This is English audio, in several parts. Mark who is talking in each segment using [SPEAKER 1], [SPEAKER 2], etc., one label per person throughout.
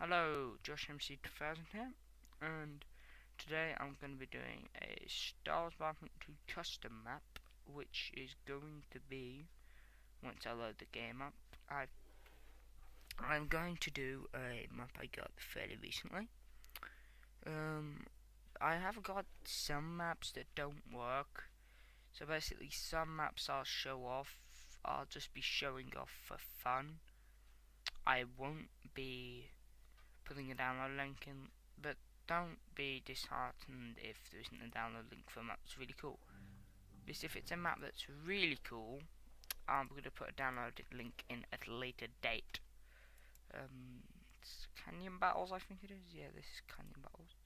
[SPEAKER 1] Hello, Josh MC 2000 here, and today I'm going to be doing a Star Wars Battlefront 2 custom map, which is going to be, once I load the game up, I'm going to do a map I got fairly recently. I have got some maps that don't work, so basically some maps I'll show off, I'll just be showing off for fun. I won't be putting a download link in, but don't be disheartened if there isn't a download link for a map that's really cool. Because if it's a map that's really cool, I'm going to put a download link in at a later date. It's Canyon Battles, I think it is. Yeah, this is Canyon Battles.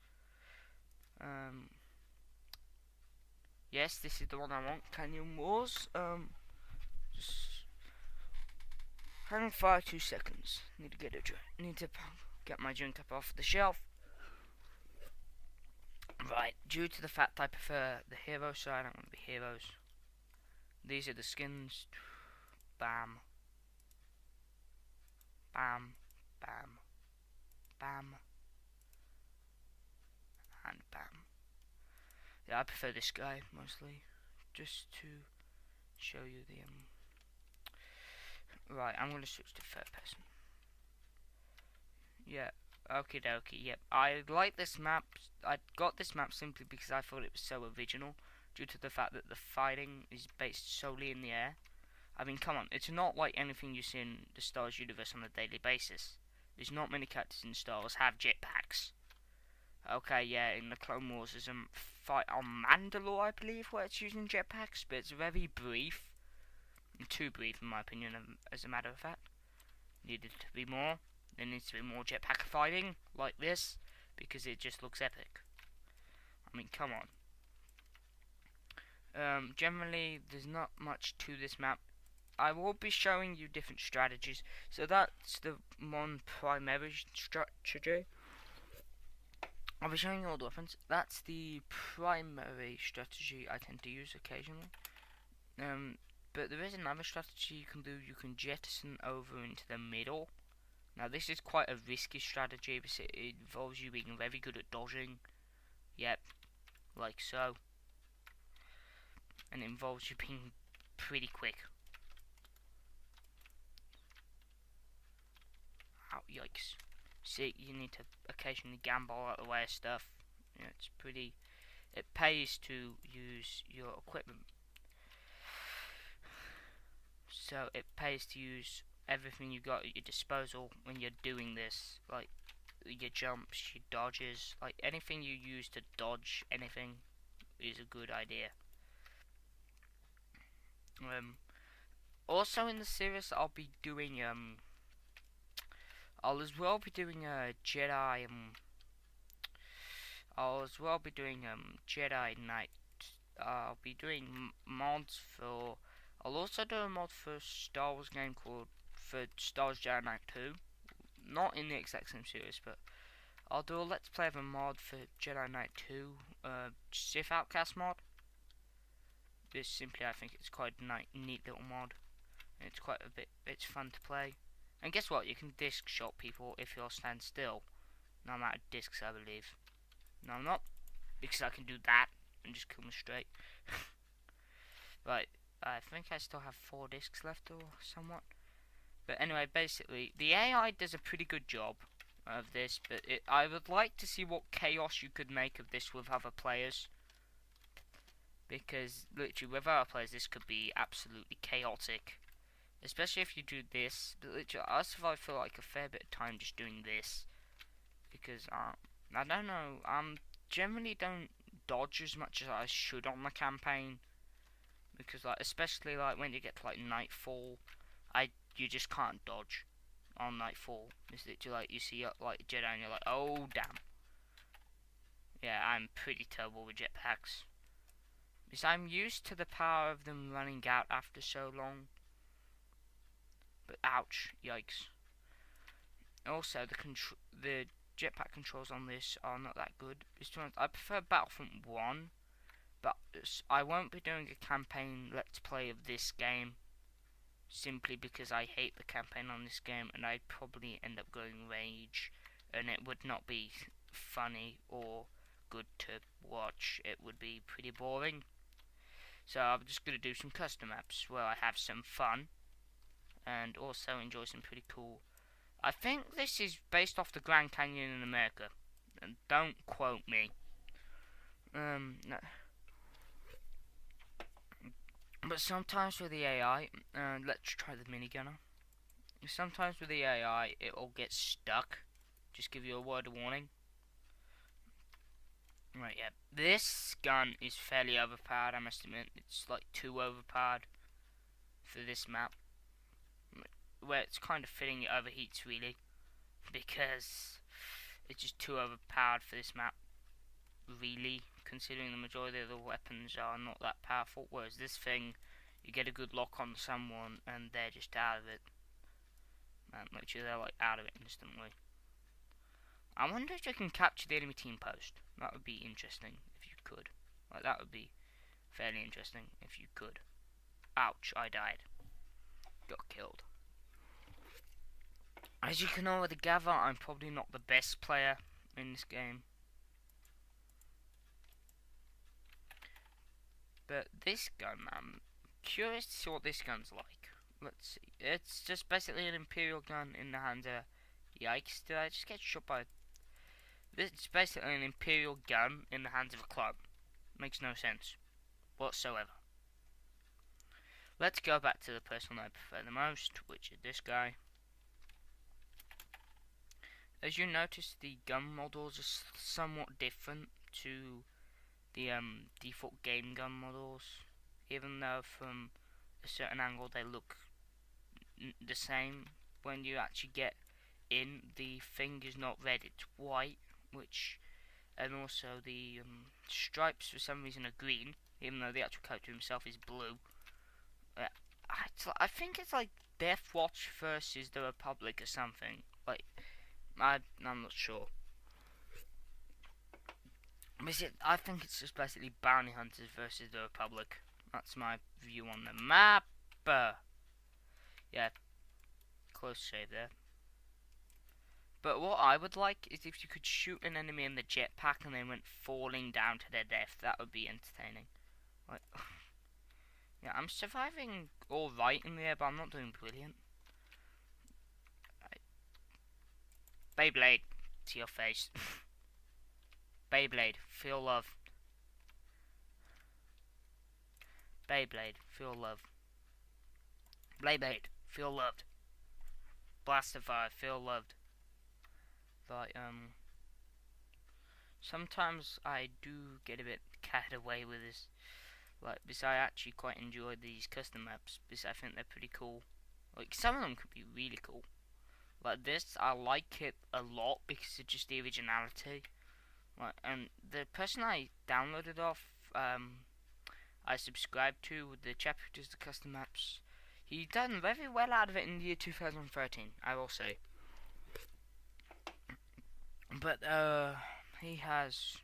[SPEAKER 1] Yes, this is the one I want. Canyon Wars. Just hang fire 2 seconds. Need to get my drink up off the shelf. Right, due to the fact I prefer the hero side, I'm going to be heroes. These are the skins. Bam. Bam. Bam. Bam. And bam. Yeah, I prefer this guy, mostly. Just to show you the, Right, I'm going to switch to third person. Yeah. Okie dokie, yep. I like this map. I got this map simply because I thought it was so original, due to the fact that the fighting is based solely in the air. I mean, come on, it's not like anything you see in the Star Wars universe on a daily basis. There's not many characters in Star Wars have jetpacks. Okay, yeah, in the Clone Wars there's a fight on Mandalore, I believe, where it's using jetpacks, but it's very brief. Too brief, in my opinion, as a matter of fact. Needed to be more. There needs to be more jetpack fighting like this, because it just looks epic. I mean, come on. Generally, there's not much to this map. I will be showing you different strategies. So that's the one primary strategy. I'll be showing you all the weapons. That's the primary strategy I tend to use occasionally. But there is another strategy you can do. You can jettison over into the middle. Now this is quite a risky strategy because it involves you being very good at dodging. Yep, like so. And it involves you being pretty quick. Ow, yikes. See, you need to occasionally gamble out of the way of stuff. You know, it's pretty... It pays to use your equipment. So it pays to use everything you got at your disposal when you're doing this, like your jumps, your dodges, like anything you use to dodge anything is a good idea. Also in the series I'll be doing I'll as well be doing Jedi Jedi Knight. I'll be doing mods for. I'll also do a mod for a Star Wars game called for Star Wars Jedi Knight 2. Not in the exact same series, but I'll do a Let's Play of a mod for Jedi Knight 2, Sith Outcast mod. This simply, I think it's quite a neat little mod. And it's quite a bit. It's fun to play. And guess what? You can disc shot people if you'll stand still. Now I'm out of discs, I believe. No, I'm not, because I can do that and just kill them straight. Right. I think I still have 4 discs left or somewhat. But anyway, basically, the AI does a pretty good job of this, but I would like to see what chaos you could make of this with other players. Because, literally, with other players, this could be absolutely chaotic. Especially if you do this. But literally, I feel like a fair bit of time just doing this. Because, I don't know, generally don't dodge as much as I should on the campaign. Because like, especially like when you get to like Nightfall, you just can't dodge on Nightfall. It's literally like you see like Jedi and you're like, oh damn. Yeah, I'm pretty terrible with jetpacks. Because I'm used to the power of them running out after so long. But ouch, yikes. Also, the jetpack controls on this are not that good. I prefer Battlefront 1. But I won't be doing a campaign let's play of this game, simply because I hate the campaign on this game and I'd probably end up going rage and it would not be funny or good to watch. It would be pretty boring. So I'm just going to do some custom maps where I have some fun and also enjoy some pretty cool. I think this is based off the Grand Canyon in America, and don't quote me. No. But sometimes with the AI, let's try the minigunner. Sometimes with the AI, it'll get stuck. Just give you a word of warning. Right, yeah. This gun is fairly overpowered, I must admit. It's like too overpowered for this map. Where it's kind of fitting, it overheats really. Because it's just too overpowered for this map. Really, considering the majority of the weapons are not that powerful. Whereas this thing, you get a good lock on someone and they're just out of it. Literally, they're like out of it instantly. I wonder if you can capture the enemy team post. That would be interesting if you could. Like, that would be fairly interesting if you could. Ouch, I died. Got killed. As you can already gather, I'm probably not the best player in this game. But this gun, I'm curious to see what this gun's like. Let's see. It's just basically an Imperial gun in the hands of... Yikes, did I just get shot by... It's basically an Imperial gun in the hands of a clone. Makes no sense whatsoever. Let's go back to the person I prefer the most, which is this guy. As you notice, the gun models are somewhat different to the default game gun models, even though from a certain angle they look the same. When you actually get in, the thing is not red, it's white, and also the stripes for some reason are green, even though the actual character himself is blue. I think it's like Death Watch versus the Republic or something. Like, I'm not sure. I think it's just basically bounty hunters versus the Republic. That's my view on the map. Yeah, close shave there. But what I would like is if you could shoot an enemy in the jetpack and they went falling down to their death. That would be entertaining. Like, yeah, I'm surviving alright in the air, but I'm not doing brilliant. Beyblade, to your face. Beyblade, feel love. Beyblade, feel love. Beyblade, feel loved. Blastify, feel loved. But, sometimes I do get a bit carried away with this. Like, because I actually quite enjoy these custom maps, because I think they're pretty cool. Like, some of them could be really cool. Like this, I like it a lot because it's just the originality. Like, and the person I downloaded off, I subscribed to with the chap who does the custom maps. He done very well out of it in the year 2013, I will say. But he has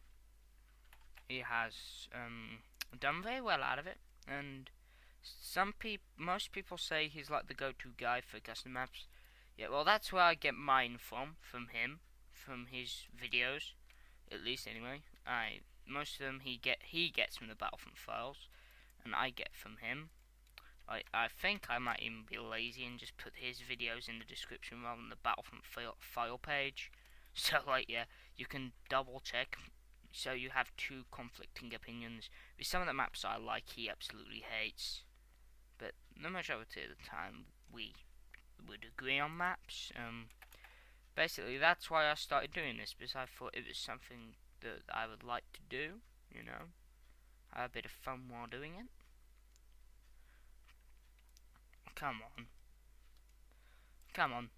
[SPEAKER 1] done very well out of it, and most people say he's like the go-to guy for custom maps. Yeah, well, that's where I get mine from him, from his videos, at least anyway. Most of them he gets from the Battlefront files, and I get from him. I think I might even be lazy and just put his videos in the description rather than the Battlefront file page. So, like, yeah, you can double check. So you have two conflicting opinions. With some of the maps I like, he absolutely hates. But the majority of the time, we would agree on maps. Basically, that's why I started doing this, because I thought it was something that I would like to do, you know. Have a bit of fun while doing it. Come on. Come on.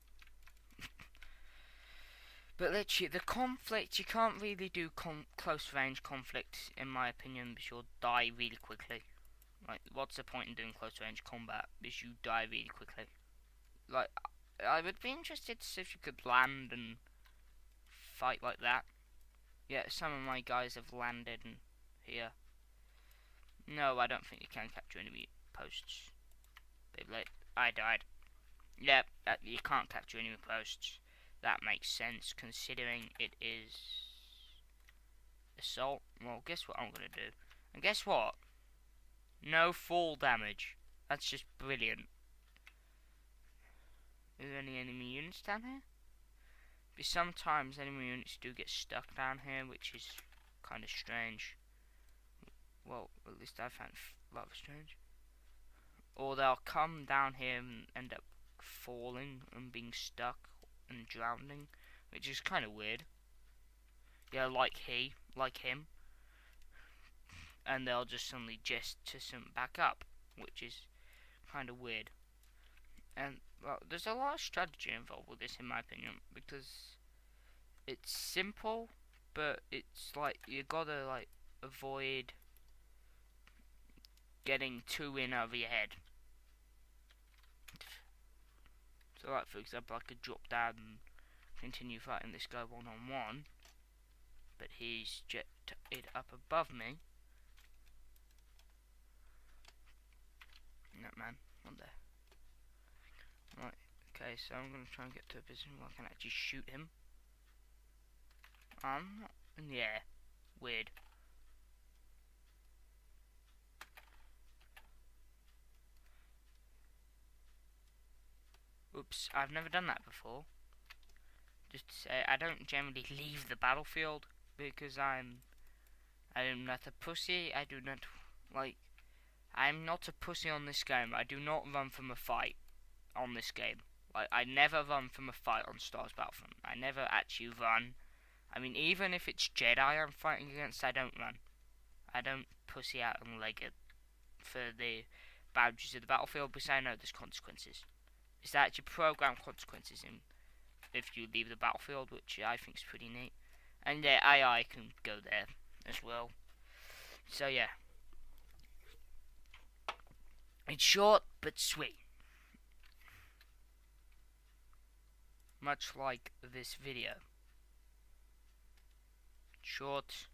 [SPEAKER 1] But literally, the conflict, you can't really do close range conflict, in my opinion, because you'll die really quickly. Like, what's the point in doing close range combat? Because you die really quickly. Like, I would be interested to see if you could land and fight like that. Yeah, some of my guys have landed in here. No, I don't think you can capture enemy posts. I died. Yep, you can't capture enemy posts. that makes sense considering it is assault. Well, guess what I'm gonna do? And guess what? No fall damage. That's just brilliant. Are there any enemy units down here? But sometimes enemy units do get stuck down here, which is kind of strange. Well, at least I found rather strange. Or they'll come down here and end up falling and being stuck and drowning, which is kind of weird. Yeah, like him. And they'll just suddenly back up, which is kind of weird. And well, there's a lot of strategy involved with this, in my opinion, because it's simple, but it's like you gotta like avoid getting too in over your head. So, like for example, I could drop down and continue fighting this guy one-on-one, but he's jetted it up above me. No, man, one there. Right, okay, so I'm gonna try and get to a position where I can actually shoot him. I'm not in the air. Weird. Oops, I've never done that before. Just to say, I don't generally leave the battlefield because I am not a pussy. I do not I'm not a pussy on this game. I do not run from a fight on this game. Like, I never run from a fight on Star Wars Battlefront. I never actually run. I mean, even if it's Jedi I'm fighting against, I don't run. I don't pussy out and leg it for the boundaries of the battlefield because I know there's consequences. It's actually programmed consequences in if you leave the battlefield, which I think is pretty neat. And the AI can go there as well. So yeah. It's short but sweet. Much like this video. Short